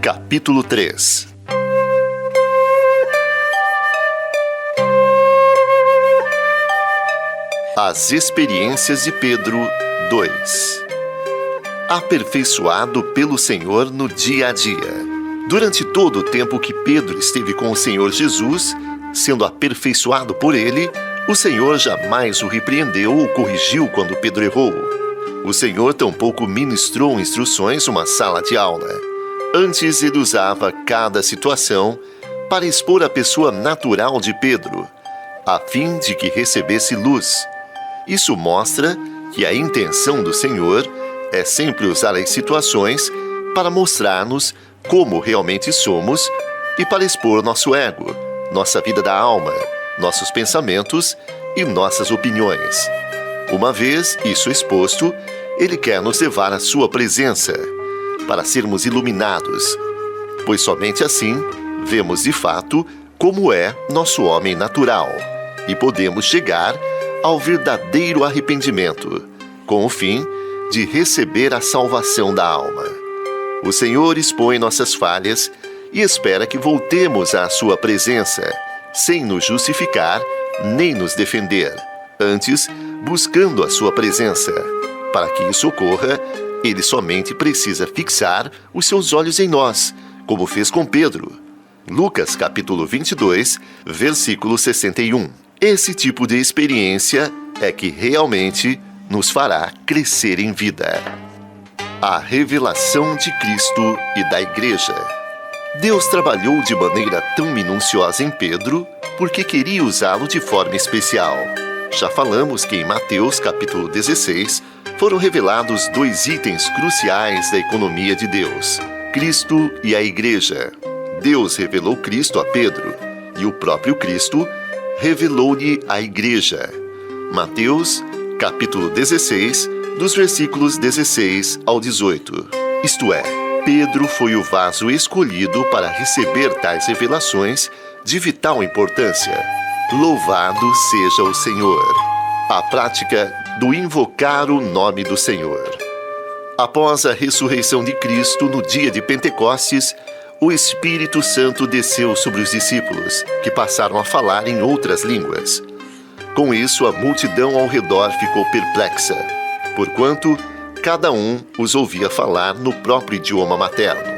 Capítulo 3. As experiências de Pedro 2. Aperfeiçoado pelo Senhor no dia a dia. Durante todo o tempo que Pedro esteve com o Senhor Jesus, sendo aperfeiçoado por ele, o Senhor jamais o repreendeu ou corrigiu quando Pedro errou. O Senhor tampouco ministrou instruções numa sala de aula. Antes, ele usava cada situação para expor a pessoa natural de Pedro, a fim de que recebesse luz. Isso mostra que a intenção do Senhor é sempre usar as situações para mostrar-nos como realmente somos e para expor nosso ego, nossa vida da alma, nossos pensamentos e nossas opiniões. Uma vez isso exposto, Ele quer nos levar à sua presença, para sermos iluminados, pois somente assim vemos de fato como é nosso homem natural e podemos chegar ao verdadeiro arrependimento, com o fim de receber a salvação da alma. O Senhor expõe nossas falhas e espera que voltemos à sua presença, sem nos justificar nem nos defender, antes buscando a sua presença. Para que isso ocorra, Ele somente precisa fixar os seus olhos em nós, como fez com Pedro. Lucas capítulo 22, versículo 61. Esse tipo de experiência é que realmente nos fará crescer em vida. A revelação de Cristo e da Igreja. Deus trabalhou de maneira tão minuciosa em Pedro porque queria usá-lo de forma especial. Já falamos que em Mateus capítulo 16 foram revelados dois itens cruciais da economia de Deus: Cristo e a Igreja. Deus revelou Cristo a Pedro e o próprio Cristo revelou-lhe a Igreja. Mateus capítulo 16, dos versículos 16 ao 18. Isto é, Pedro foi o vaso escolhido para receber tais revelações de vital importância. Louvado seja o Senhor! A prática do invocar o nome do Senhor. Após a ressurreição de Cristo no dia de Pentecostes, o Espírito Santo desceu sobre os discípulos, que passaram a falar em outras línguas. Com isso, a multidão ao redor ficou perplexa, porquanto cada um os ouvia falar no próprio idioma materno.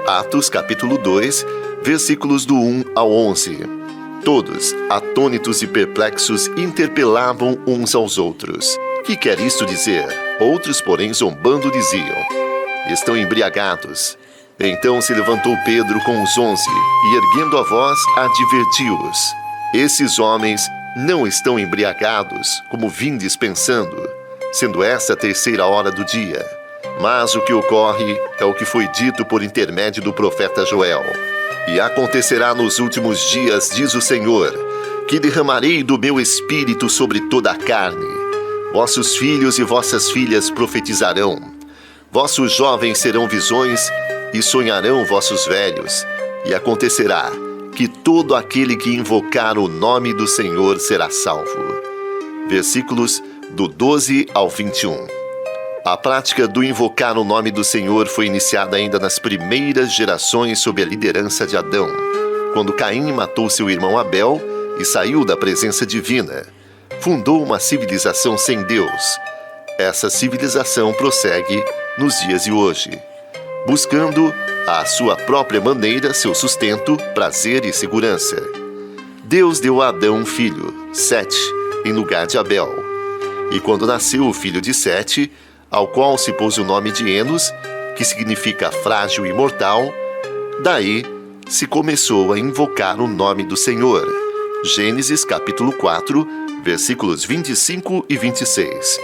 Atos capítulo 2, versículos do 1 ao 11. Todos, atônitos e perplexos, interpelavam uns aos outros. Que quer isto dizer? Outros, porém, zombando, diziam: estão embriagados. Então se levantou Pedro com os 11 e, erguendo a voz, advertiu-os: esses homens não estão embriagados, como vindes pensando, sendo esta a terceira hora do dia. Mas o que ocorre é o que foi dito por intermédio do profeta Joel. E acontecerá nos últimos dias, diz o Senhor, que derramarei do meu espírito sobre toda a carne. Vossos filhos e vossas filhas profetizarão. Vossos jovens serão visões e sonharão vossos velhos. E acontecerá que todo aquele que invocar o nome do Senhor será salvo. Versículos do 12 ao 21. A prática do invocar o nome do Senhor foi iniciada ainda nas primeiras gerações sob a liderança de Adão, quando Caim matou seu irmão Abel e saiu da presença divina. Fundou uma civilização sem Deus. Essa civilização prossegue nos dias de hoje, buscando à sua própria maneira seu sustento, prazer e segurança. Deus deu a Adão um filho, Sete, em lugar de Abel. E quando nasceu o filho de Sete, ao qual se pôs o nome de Enos, que significa frágil e mortal, daí se começou a invocar o nome do Senhor. Gênesis capítulo 4, versículos 25 e 26.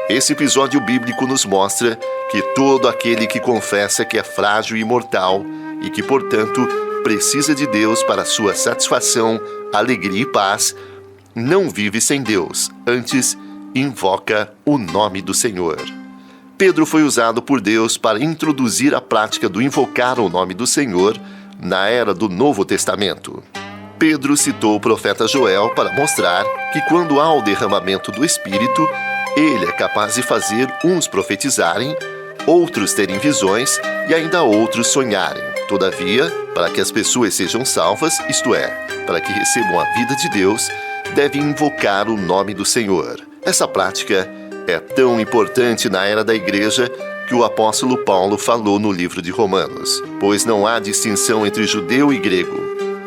Esse episódio bíblico nos mostra que todo aquele que confessa que é frágil e mortal e que, portanto, precisa de Deus para sua satisfação, alegria e paz, não vive sem Deus, antes invoca o nome do Senhor. Pedro foi usado por Deus para introduzir a prática do invocar o nome do Senhor na era do Novo Testamento. Pedro citou o profeta Joel para mostrar que quando há o derramamento do Espírito, ele é capaz de fazer uns profetizarem outros terem visões e ainda outros sonharem. Todavia, para que as pessoas sejam salvas, isto é, para que recebam a vida de Deus, devem invocar o nome do Senhor. Essa prática é tão importante na era da igreja que o apóstolo Paulo falou no livro de Romanos, pois não há distinção entre judeu e grego,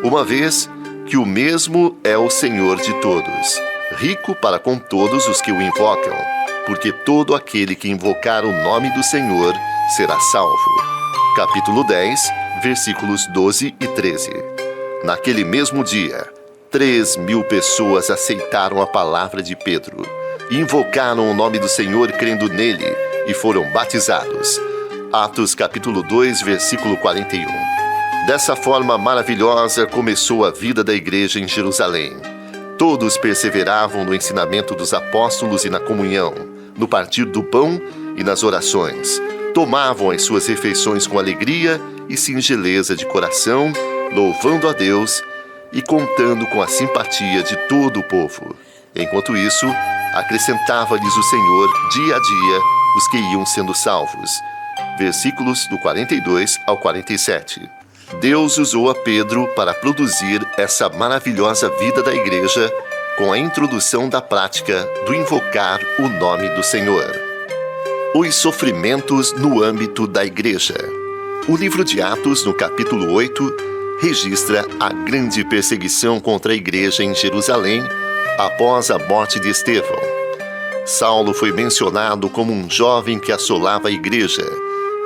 uma vez que o mesmo é o Senhor de todos, rico para com todos os que o invocam, porque todo aquele que invocar o nome do Senhor será salvo. Capítulo 10, versículos 12 e 13. Naquele mesmo dia, 3.000 pessoas aceitaram a palavra de Pedro, invocaram o nome do Senhor crendo nele e foram batizados. Atos capítulo 2, versículo 41. Dessa forma maravilhosa começou a vida da igreja em Jerusalém. Todos perseveravam no ensinamento dos apóstolos e na comunhão, no partir do pão e nas orações. Tomavam as suas refeições com alegria e singeleza de coração, louvando a Deus e contando com a simpatia de todo o povo. Enquanto isso, acrescentava-lhes o Senhor dia a dia os que iam sendo salvos. Versículos do 42 ao 47. Deus usou a Pedro para produzir essa maravilhosa vida da igreja com a introdução da prática do invocar o nome do Senhor. Os sofrimentos no âmbito da igreja. O livro de Atos, no capítulo 8, registra a grande perseguição contra a igreja em Jerusalém após a morte de Estevão. Saulo foi mencionado como um jovem que assolava a igreja,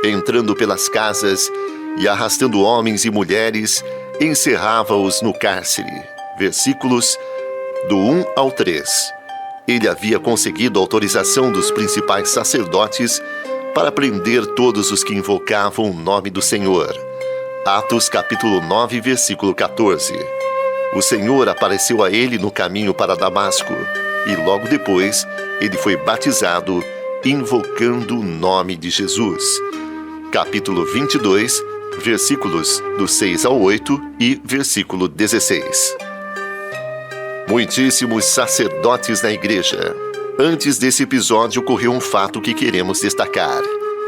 entrando pelas casas e arrastando homens e mulheres, encerrava-os no cárcere. Versículos do 1 ao 3. Ele havia conseguido autorização dos principais sacerdotes para prender todos os que invocavam o nome do Senhor. Atos capítulo 9, versículo 14. O Senhor apareceu a ele no caminho para Damasco, e logo depois ele foi batizado, invocando o nome de Jesus. Capítulo 22, versículos do 6 ao 8 e versículo 16. Muitíssimos sacerdotes na igreja. Antes desse episódio ocorreu um fato que queremos destacar.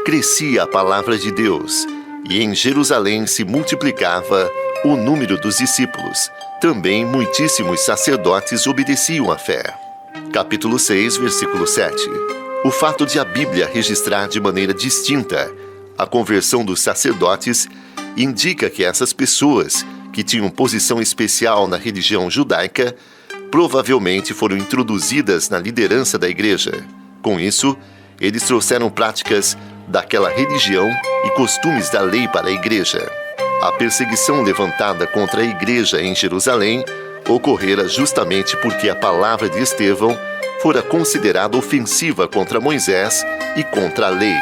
Crescia a palavra de Deus, e em Jerusalém se multiplicava o número dos discípulos. Também muitíssimos sacerdotes obedeciam à fé. Capítulo 6, versículo 7. O fato de a Bíblia registrar de maneira distinta a conversão dos sacerdotes indica que essas pessoas, que tinham posição especial na religião judaica, provavelmente foram introduzidas na liderança da igreja. Com isso, eles trouxeram práticas daquela religião e costumes da lei para a igreja. A perseguição levantada contra a igreja em Jerusalém ocorrera justamente porque a palavra de Estevão fora considerada ofensiva contra Moisés e contra a lei.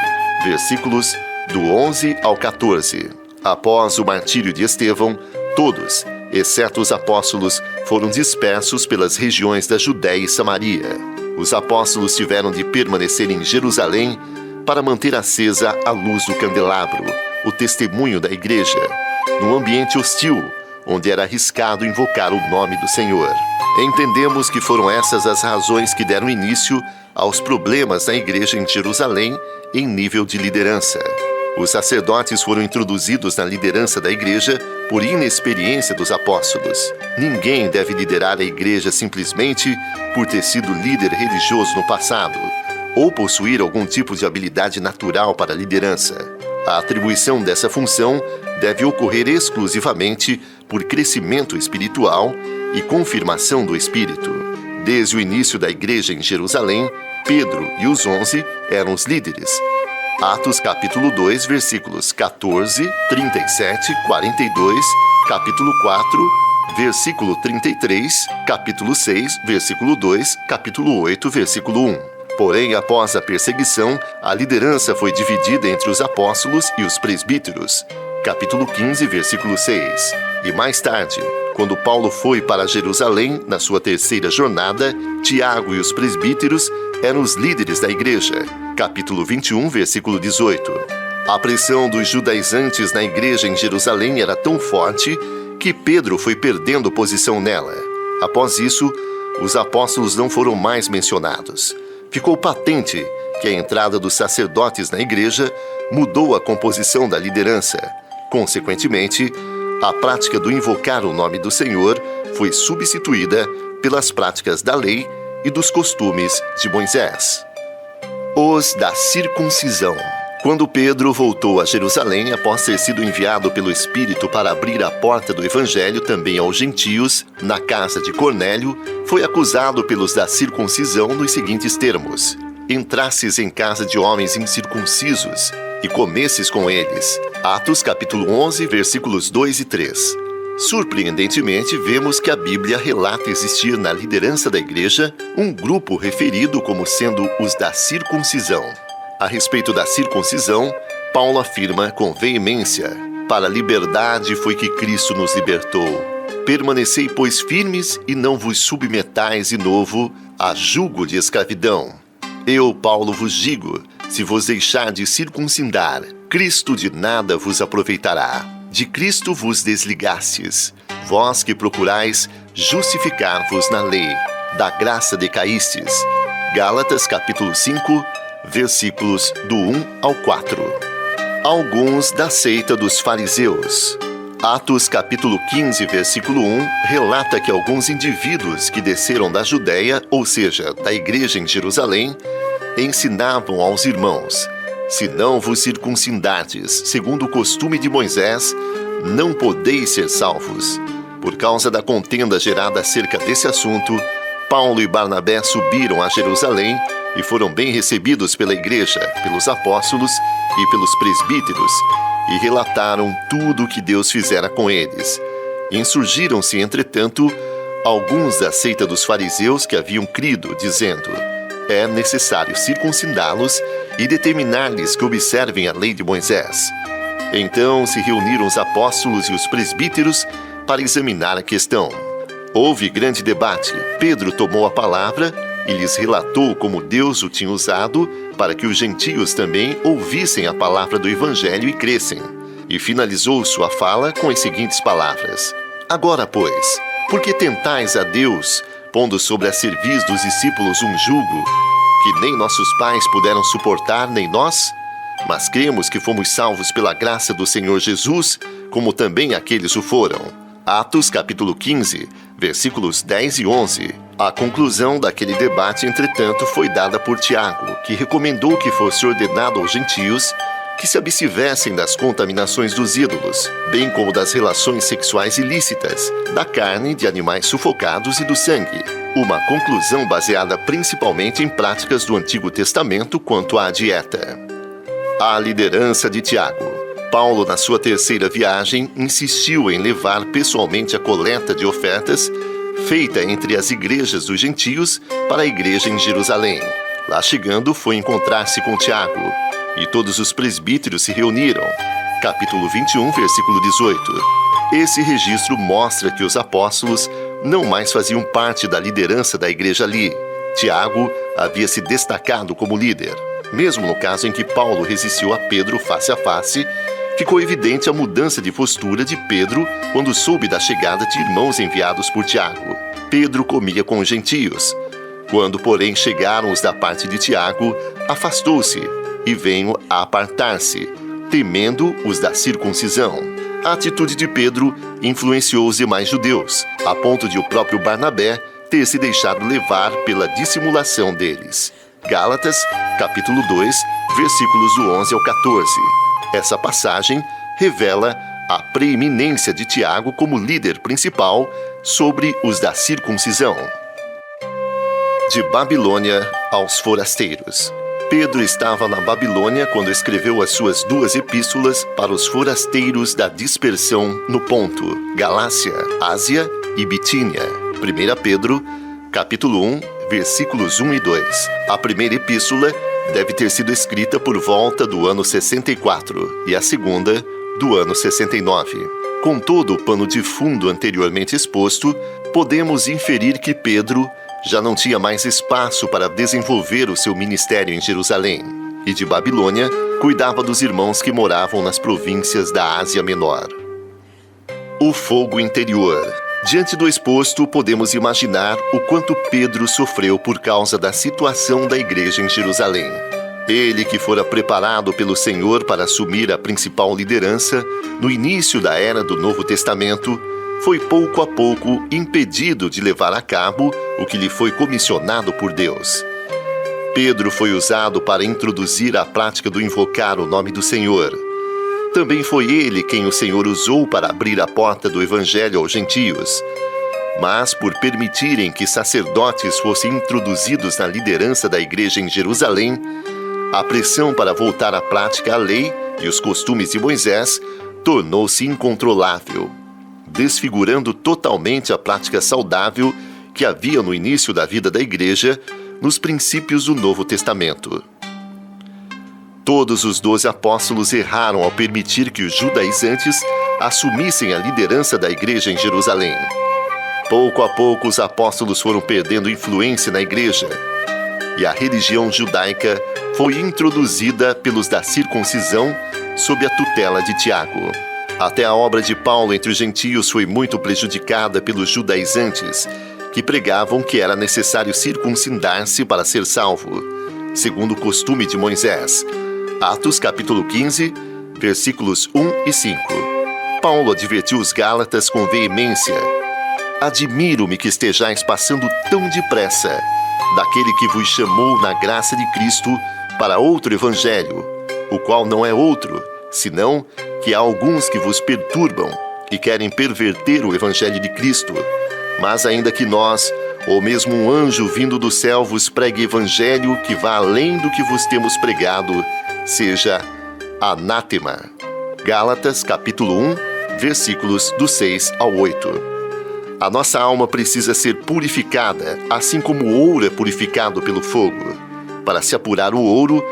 Versículos do 11 ao 14. Após o martírio de Estevão, todos, exceto os apóstolos, foram dispersos pelas regiões da Judéia e Samaria. Os apóstolos tiveram de permanecer em Jerusalém para manter acesa a luz do candelabro, o testemunho da igreja, num ambiente hostil, onde era arriscado invocar o nome do Senhor. Entendemos que foram essas as razões que deram início aos problemas na igreja em Jerusalém em nível de liderança. Os sacerdotes foram introduzidos na liderança da igreja por inexperiência dos apóstolos. Ninguém deve liderar a igreja simplesmente por ter sido líder religioso no passado ou possuir algum tipo de habilidade natural para a liderança. A atribuição dessa função deve ocorrer exclusivamente por crescimento espiritual e confirmação do Espírito. Desde o início da igreja em Jerusalém, Pedro e os 11 eram os líderes. Atos capítulo 2, versículos 14, 37, 42, capítulo 4, versículo 33, capítulo 6, versículo 2, capítulo 8, versículo 1. Porém, após a perseguição, a liderança foi dividida entre os apóstolos e os presbíteros. Capítulo 15, versículo 6. E mais tarde, quando Paulo foi para Jerusalém, na sua terceira jornada, Tiago e os presbíteros eram os líderes da igreja. Capítulo 21, versículo 18. A pressão dos judaizantes na igreja em Jerusalém era tão forte que Pedro foi perdendo posição nela. Após isso, os apóstolos não foram mais mencionados. Ficou patente que a entrada dos sacerdotes na igreja mudou a composição da liderança. Consequentemente, a prática do invocar o nome do Senhor foi substituída pelas práticas da lei e dos costumes de Moisés. Os da circuncisão. Quando Pedro voltou a Jerusalém após ter sido enviado pelo Espírito para abrir a porta do Evangelho também aos gentios, na casa de Cornélio, foi acusado pelos da circuncisão nos seguintes termos: entrasses em casa de homens incircuncisos e comesses com eles. Atos capítulo 11, versículos 2 e 3. Surpreendentemente, vemos que a Bíblia relata existir na liderança da igreja um grupo referido como sendo os da circuncisão. A respeito da circuncisão, Paulo afirma com veemência: para a liberdade foi que Cristo nos libertou. Permanecei, pois, firmes e não vos submetais de novo a jugo de escravidão. Eu, Paulo, vos digo, se vos deixardes circuncidar, Cristo de nada vos aproveitará. De Cristo vos desligastes, vós que procurais justificar-vos na lei, da graça decaístes. Gálatas capítulo 5, versículos do 1 ao 4. Alguns da seita dos fariseus. Atos capítulo 15, versículo 1, relata que alguns indivíduos que desceram da Judéia, ou seja, da igreja em Jerusalém, ensinavam aos irmãos: se não vos circuncidardes, segundo o costume de Moisés, não podeis ser salvos. Por causa da contenda gerada acerca desse assunto, Paulo e Barnabé subiram a Jerusalém e foram bem recebidos pela igreja, pelos apóstolos e pelos presbíteros, e relataram tudo o que Deus fizera com eles. Insurgiram-se, entretanto, alguns da seita dos fariseus que haviam crido, dizendo: é necessário circuncidá-los e determinar-lhes que observem a lei de Moisés. Então se reuniram os apóstolos e os presbíteros para examinar a questão. Houve grande debate. Pedro tomou a palavra e lhes relatou como Deus o tinha usado para que os gentios também ouvissem a palavra do Evangelho e crescem. E finalizou sua fala com as seguintes palavras: agora, pois, por que tentais a Deus, pondo sobre a cerviz dos discípulos um jugo que nem nossos pais puderam suportar, nem nós? Mas cremos que fomos salvos pela graça do Senhor Jesus, como também aqueles o foram. Atos capítulo 15, versículos 10 e 11. A conclusão daquele debate, entretanto, foi dada por Tiago, que recomendou que fosse ordenado aos gentios que se abstivessem das contaminações dos ídolos, bem como das relações sexuais ilícitas, da carne de animais sufocados e do sangue. Uma conclusão baseada principalmente em práticas do Antigo Testamento quanto à dieta. A liderança de Tiago. Paulo, na sua terceira viagem, insistiu em levar pessoalmente a coleta de ofertas feita entre as igrejas dos gentios para a igreja em Jerusalém. Lá chegando, foi encontrar-se com Tiago, e todos os presbíteros se reuniram. Capítulo 21, versículo 18. Esse registro mostra que os apóstolos não mais faziam parte da liderança da igreja ali. Tiago havia se destacado como líder. Mesmo no caso em que Paulo resistiu a Pedro face a face, ficou evidente a mudança de postura de Pedro quando soube da chegada de irmãos enviados por Tiago. Pedro comia com os gentios. Quando, porém, chegaram os da parte de Tiago, afastou-se e veio a apartar-se, temendo os da circuncisão. A atitude de Pedro influenciou os demais judeus, a ponto de o próprio Barnabé ter se deixado levar pela dissimulação deles. Gálatas, capítulo 2, versículos do 11 ao 14. Essa passagem revela a preeminência de Tiago como líder principal sobre os da circuncisão. De Babilônia aos forasteiros. Pedro estava na Babilônia quando escreveu as suas 2 epístolas para os forasteiros da dispersão no Ponto, Galácia, Ásia e Bitínia. 1 Pedro, capítulo 1, versículos 1 e 2. A primeira epístola deve ter sido escrita por volta do ano 64 e a segunda do ano 69. Com todo o pano de fundo anteriormente exposto, podemos inferir que Pedro já não tinha mais espaço para desenvolver o seu ministério em Jerusalém, e de Babilônia cuidava dos irmãos que moravam nas províncias da Ásia Menor. O fogo interior. Diante do exposto, podemos imaginar o quanto Pedro sofreu por causa da situação da igreja em Jerusalém. Ele que fora preparado pelo Senhor para assumir a principal liderança no início da era do Novo Testamento, foi pouco a pouco impedido de levar a cabo o que lhe foi comissionado por Deus. Pedro foi usado para introduzir a prática do invocar o nome do Senhor. Também foi ele quem o Senhor usou para abrir a porta do Evangelho aos gentios. Mas, por permitirem que sacerdotes fossem introduzidos na liderança da igreja em Jerusalém, a pressão para voltar à prática a lei e os costumes de Moisés tornou-se incontrolável, desfigurando totalmente a prática saudável que havia no início da vida da igreja, nos princípios do Novo Testamento. Todos os 12 apóstolos erraram ao permitir que os judaizantes assumissem a liderança da igreja em Jerusalém. Pouco a pouco, os apóstolos foram perdendo influência na igreja, e a religião judaica foi introduzida pelos da circuncisão sob a tutela de Tiago. Até a obra de Paulo entre os gentios foi muito prejudicada pelos judaizantes, que pregavam que era necessário circuncidar-se para ser salvo, segundo o costume de Moisés. Atos capítulo 15, versículos 1 e 5. Paulo advertiu os Gálatas com veemência: admiro-me que estejais passando tão depressa daquele que vos chamou na graça de Cristo para outro evangelho, o qual não é outro, senão que há alguns que vos perturbam e querem perverter o evangelho de Cristo. Mas ainda que nós, ou mesmo um anjo vindo do céu, vos pregue evangelho que vá além do que vos temos pregado, seja anátema. Gálatas capítulo 1, versículos do 6 ao 8. A nossa alma precisa ser purificada, assim como o ouro é purificado pelo fogo. Para se apurar o ouro,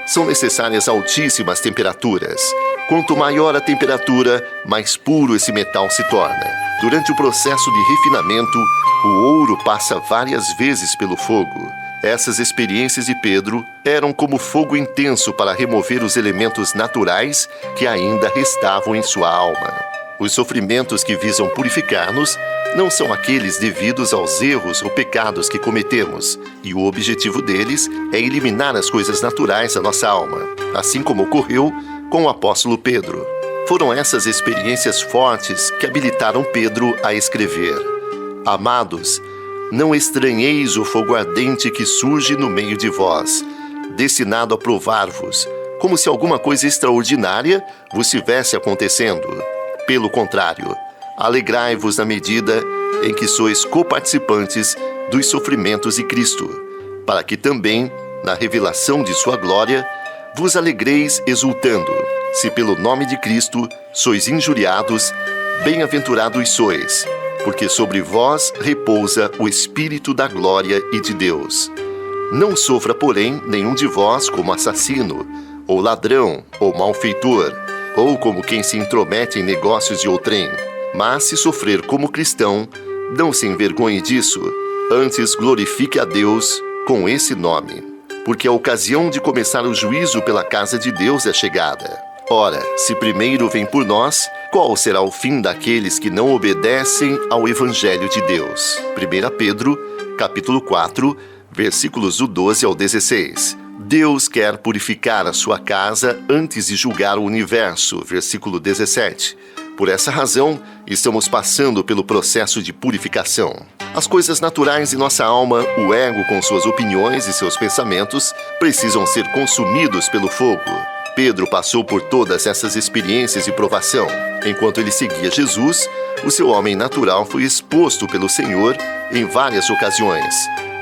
são necessárias altíssimas temperaturas. Quanto maior a temperatura, mais puro esse metal se torna. Durante o processo de refinamento, o ouro passa várias vezes pelo fogo. Essas experiências de Pedro eram como fogo intenso para remover os elementos naturais que ainda restavam em sua alma. Os sofrimentos que visam purificar-nos não são aqueles devidos aos erros ou pecados que cometemos, e o objetivo deles é eliminar as coisas naturais da nossa alma, assim como ocorreu com o apóstolo Pedro. Foram essas experiências fortes que habilitaram Pedro a escrever: amados, não estranheis o fogo ardente que surge no meio de vós, destinado a provar-vos, como se alguma coisa extraordinária vos estivesse acontecendo. Pelo contrário, alegrai-vos na medida em que sois coparticipantes dos sofrimentos de Cristo, para que também, na revelação de sua glória, vos alegreis exultando. Se pelo nome de Cristo sois injuriados, bem-aventurados sois, porque sobre vós repousa o Espírito da glória e de Deus. Não sofra, porém, nenhum de vós como assassino, ou ladrão, ou malfeitor, ou como quem se intromete em negócios de outrem. Mas se sofrer como cristão, não se envergonhe disso, antes glorifique a Deus com esse nome, porque a ocasião de começar o juízo pela casa de Deus é chegada. Ora, se primeiro vem por nós, qual será o fim daqueles que não obedecem ao Evangelho de Deus? 1 Pedro, capítulo 4, versículos do 12 ao 16. Deus quer purificar a sua casa antes de julgar o universo, versículo 17. Por essa razão, estamos passando pelo processo de purificação. As coisas naturais de nossa alma, o ego com suas opiniões e seus pensamentos, precisam ser consumidos pelo fogo. Pedro passou por todas essas experiências de provação. Enquanto ele seguia Jesus, o seu homem natural foi exposto pelo Senhor em várias ocasiões.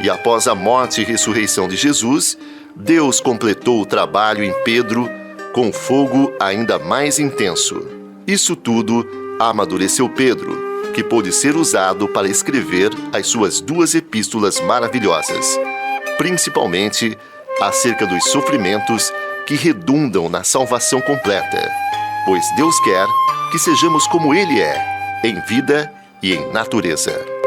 E após a morte e ressurreição de Jesus, Deus completou o trabalho em Pedro com fogo ainda mais intenso. Isso tudo amadureceu Pedro, que pôde ser usado para escrever as suas 2 epístolas maravilhosas, principalmente acerca dos sofrimentos que redundam na salvação completa, pois Deus quer que sejamos como Ele é, em vida e em natureza.